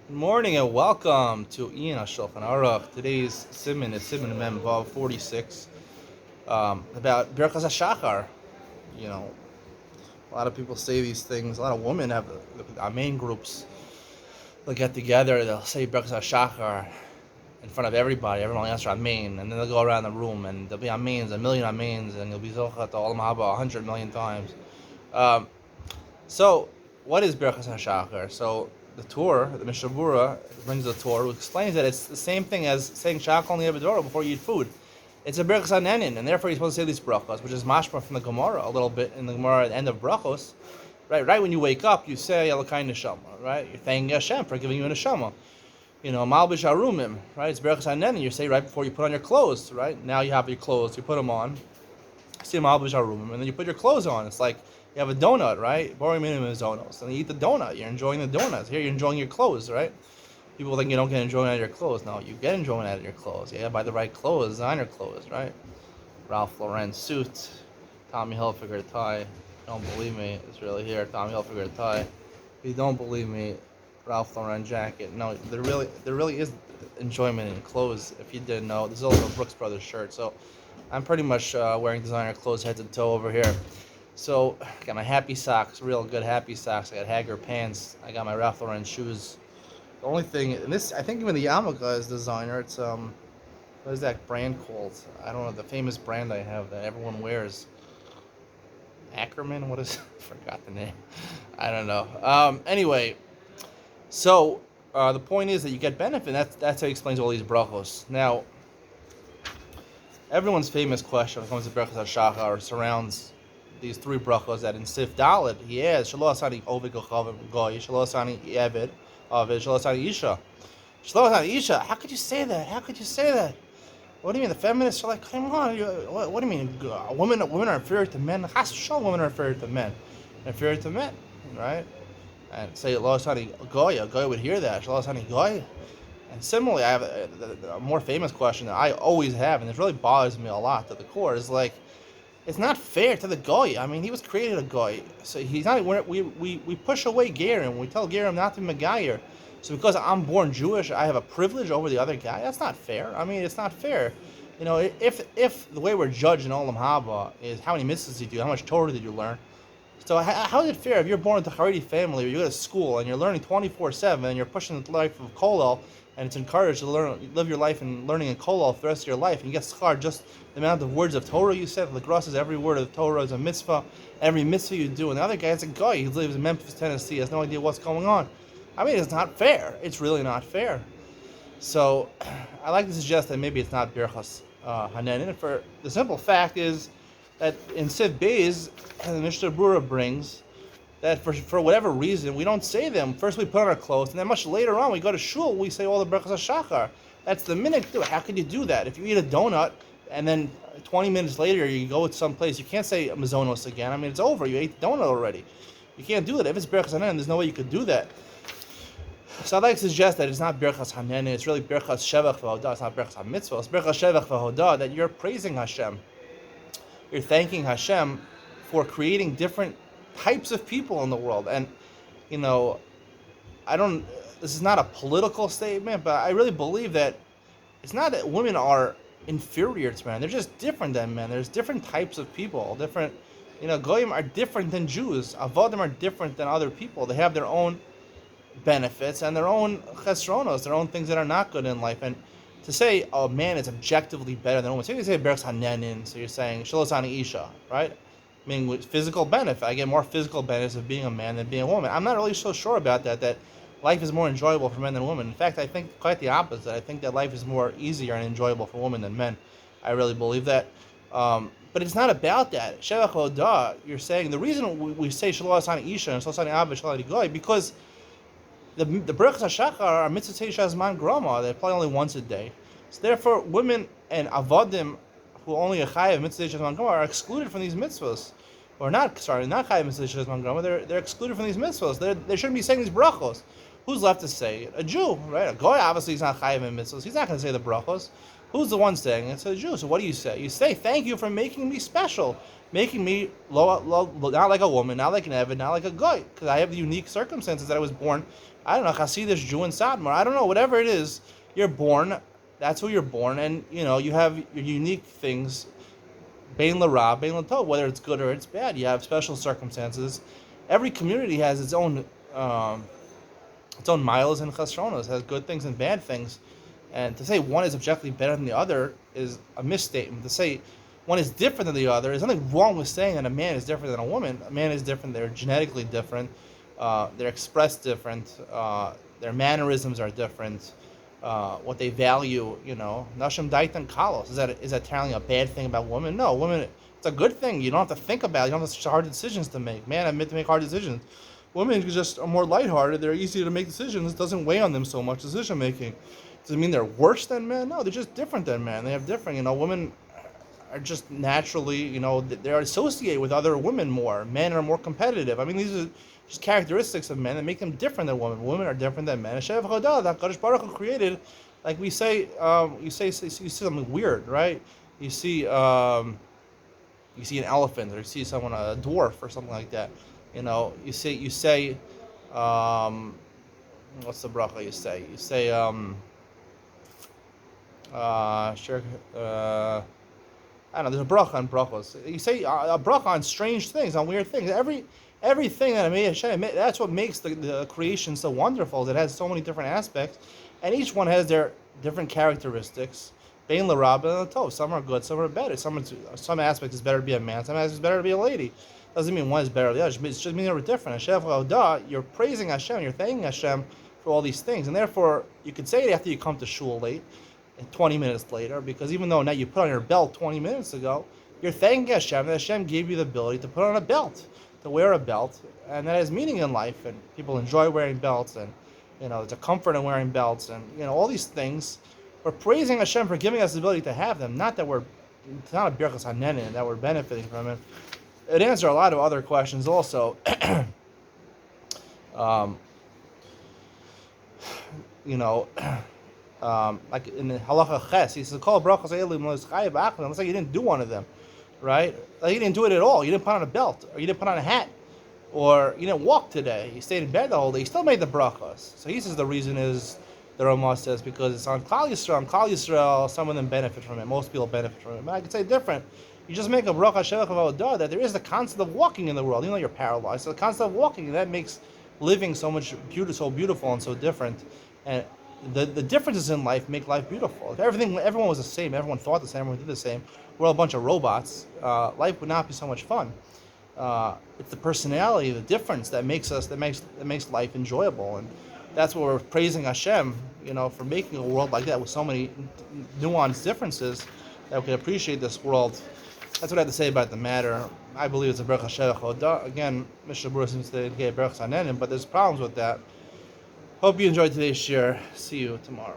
Good morning and welcome to Iyun Shulchan Aruch. Today's Siman is Siman Mem Vav 46 about Birkas HaShachar. You know, a lot of people say these things. A lot of women have main groups. They'll get together. They'll say Birkas HaShachar in front of everybody. Everyone will answer Amen, and then they'll go around the room and there'll be Amens, a million Amens, and you'll be Zochat Olam Haba 100 million times. Um, So, what is Birkas HaShachar? So, the Torah, the Mishabura, brings the Torah, who explains that it's the same thing as saying Shach only Abedorah before you eat food. It's a Birkas HaNenin, and therefore you're supposed to say these brachos, which is mashma from the Gemara, a little bit in the Gemara at the end of brachos. Right when you wake up, you say Elokai Neshama, right? You're thanking Hashem for giving you a Neshama. Malbish Arumim, right? It's Birkas HaNenin, you say right before you put on your clothes, right? Now you have your clothes, you put them on, see Malbish Arumim, and then you put your clothes on. It's like you have a donut, right? Boring minimum is donuts. And you eat the donut. You're enjoying the donuts. Here you're enjoying your clothes, right? People think you don't get enjoyment out of your clothes. No, you get enjoyment out of your clothes. You gotta buy the right clothes, designer clothes, right? Ralph Lauren suit, Tommy Hilfiger tie. Don't believe me, it's really here. Tommy Hilfiger tie. If you don't believe me, Ralph Lauren jacket. No, there really is enjoyment in clothes. If you didn't know, there's also a Brooks Brothers shirt. So I'm pretty much wearing designer clothes head to toe over here. So, I got my happy socks, real good happy socks. I got Hager pants. I got my Ralph Lauren shoes. The only thing, and this, I think even the yarmulke is designer. It's, what is that brand called? I don't know, the famous brand I have that everyone wears. Ackerman? What is, I forgot the name. I don't know. Anyway, so, the point is that you get benefit. That's how he explains all these brachos. Now, everyone's famous question when it comes to Birkas HaShachar surrounds these three brachos that in Sif Dalet he has Shelo Asani Ovid Gochavim Goy, Shelo Asani Eved, Ovid, Shelo Asani Isha. Shelo Asani Isha, how could you say that? How could you say that? What do you mean? The feminists are like, come on, what do you mean? Women are inferior to men. Has to show women are inferior to men. Inferior to men, right? And say Shelo Asani Goy, a Goy would hear that. Shelo Asani Goy. And similarly, I have a more famous question that I always have, and it really bothers me a lot to the core, is like, it's not fair to the goy. I mean, he was created a goy, so he's not. We push away Gerim. We tell Gerim not to be Megayer. So because I'm born Jewish, I have a privilege over the other guy. That's not fair. I mean, it's not fair. If the way we're judged in Olam Haba is how many mitzvahs did you do, how much Torah did you learn, so how is it fair if you're born into a Haredi family, or you go to school and you're learning 24/7, and you're pushing the life of Kolel, and it's encouraged to live your life and learning in Kolel for the rest of your life, and you get schar just the amount of words of Torah you said. The Gross says every word of Torah is a mitzvah, every mitzvah you do, and the other guy is a guy. He lives in Memphis, Tennessee, has no idea what's going on. I mean, it's not fair. It's really not fair. So, I like to suggest that maybe it's not Birchas Hanenin. For the simple fact is that in Siv Beis, the Mishnah Brura brings that for whatever reason we don't say them. First we put on our clothes, and then much later on we go to shul, we say all the Birchas HaShachar. That's the minute. How could you do that? If you eat a donut and then 20 minutes later you go to some place, you can't say Mazonos again. I mean, it's over. You ate the donut already. You can't do that. If it's Birchas Hanenin, there's no way you could do that. So I'd like to suggest that it's not Birchas Hanenin, it's really Birchas Shevach V'Hodah. It's not Birchas HaMitzvah. It's Birchas Shevach V'Hodah, that you're praising Hashem. You're thanking Hashem for creating different types of people in the world. And, this is not a political statement, but I really believe that it's not that women are inferior to men. They're just different than men. There's different types of people. Goyim are different than Jews. Avodim are different than other people. They have their own benefits and their own chesronos, their own things that are not good in life. And to say a man is objectively better than a woman, so you say Berchas Hanenin, so you're saying Shelo Asani Isha, right? I mean, with physical benefit, I get more physical benefits of being a man than being a woman. I'm not really so sure about that life is more enjoyable for men than women. In fact, I think quite the opposite. I think that life is more easier and enjoyable for women than men. I really believe that. But it's not about that. Shevach Hodah, you're saying, the reason we say Shelo Asani Isha and Shelo Asani Av Shelo Asani Goy, because the Birchas HaShachar are mitzvah shazman grama. They apply only once a day. So therefore, women and avodim who only a chayav mitzvah shazman grama are excluded from these mitzvahs, or not chayav mitzvah shazman grama. They're excluded from these mitzvahs. They shouldn't be saying these brachos. Who's left to say it? A Jew, right? A goy obviously is not chayav in mitzvahs. He's not going to say the brachos. Who's the one saying it? It's a Jew. So what do you say? You say, thank you for making me special, making me not like a woman, not like an Evid, not like a goy, because I have the unique circumstances that I was born I don't know, Hasidish, Jew, and Sadmar. I don't know, whatever it is, you're born. That's who you're born, and you have your unique things. Bein l'ra, bein l'tov, whether it's good or it's bad. You have special circumstances. Every community has its own miles and chasronos, has good things and bad things. And to say one is objectively better than the other is a misstatement. To say one is different than the other, there's nothing wrong with saying that a man is different than a woman. A man is different, they're genetically different, they're expressed different, their mannerisms are different, what they value, Nashim daitan kalos. Is that telling a bad thing about women? No, women, it's a good thing. You don't have to think about it. You don't have such hard decisions to make. Man, I'm meant to make hard decisions. Women just are more lighthearted. They're easier to make decisions. It doesn't weigh on them so much, decision making. Does it mean they're worse than men? No, they're just different than men. They have different, women are just naturally, they're associated with other women more. Men are more competitive. I mean, these are just characteristics of men that make them different than women. Women are different than men. Hashem Chodah, that Kadosh Baruch Hu created, like we say, you see something weird, right? You see an elephant, or you see someone, a dwarf, or something like that. You say, what's the bracha you say? You say, sure, I don't know. There's a bracha on brachos. You say a bracha on strange things, on weird things. Everything that I made Hashem, that's what makes the creation so wonderful. It has so many different aspects, and each one has their different characteristics. Bein l'ra, bein l'tov. Some are good, some are better. Some aspects is better to be a man, some aspects is better to be a lady. Doesn't mean one is better than the other. It just means they're different. Hashem Chodah, you're praising Hashem, you're thanking Hashem for all these things, and therefore you could say it after you come to shul late, 20 minutes later, because even though now you put on your belt 20 minutes ago, you're thanking Hashem that Hashem gave you the ability to put on a belt, to wear a belt, and that has meaning in life, and people enjoy wearing belts, and there's a comfort in wearing belts, and all these things. We're praising Hashem for giving us the ability to have them, not that it's not a birchas hanenin, that we're benefiting from it. It answers a lot of other questions also. Like in the halacha ches, he says, "Call brachos elim lo chayav b'achlan." Looks like you didn't do one of them, right? Like you didn't do it at all. You didn't put on a belt, or you didn't put on a hat, or you didn't walk today. You stayed in bed the whole day. You still made the brachos. So he says the reason is, the Ramah says, because it's on Klal Yisrael. On Klal Yisrael, some of them benefit from it. Most people benefit from it. But I could say different. You just make a bracha shevach avodah that there is the concept of walking in the world. You're paralyzed. So the concept of walking, that makes living so beautiful and so different. And the differences in life make life beautiful. If everyone was the same, everyone thought the same, everyone did the same, we're all a bunch of robots, life would not be so much fun. It's the personality, the difference that makes life enjoyable, and that's what we're praising Hashem, for making a world like that with so many nuanced differences that we can appreciate this world. That's what I have to say about the matter. I believe it's a bracha shevach hodah. Again, Mr. Brewer seems to get bracha hanenin, but there's problems with that. Hope you enjoyed today's share. See you tomorrow.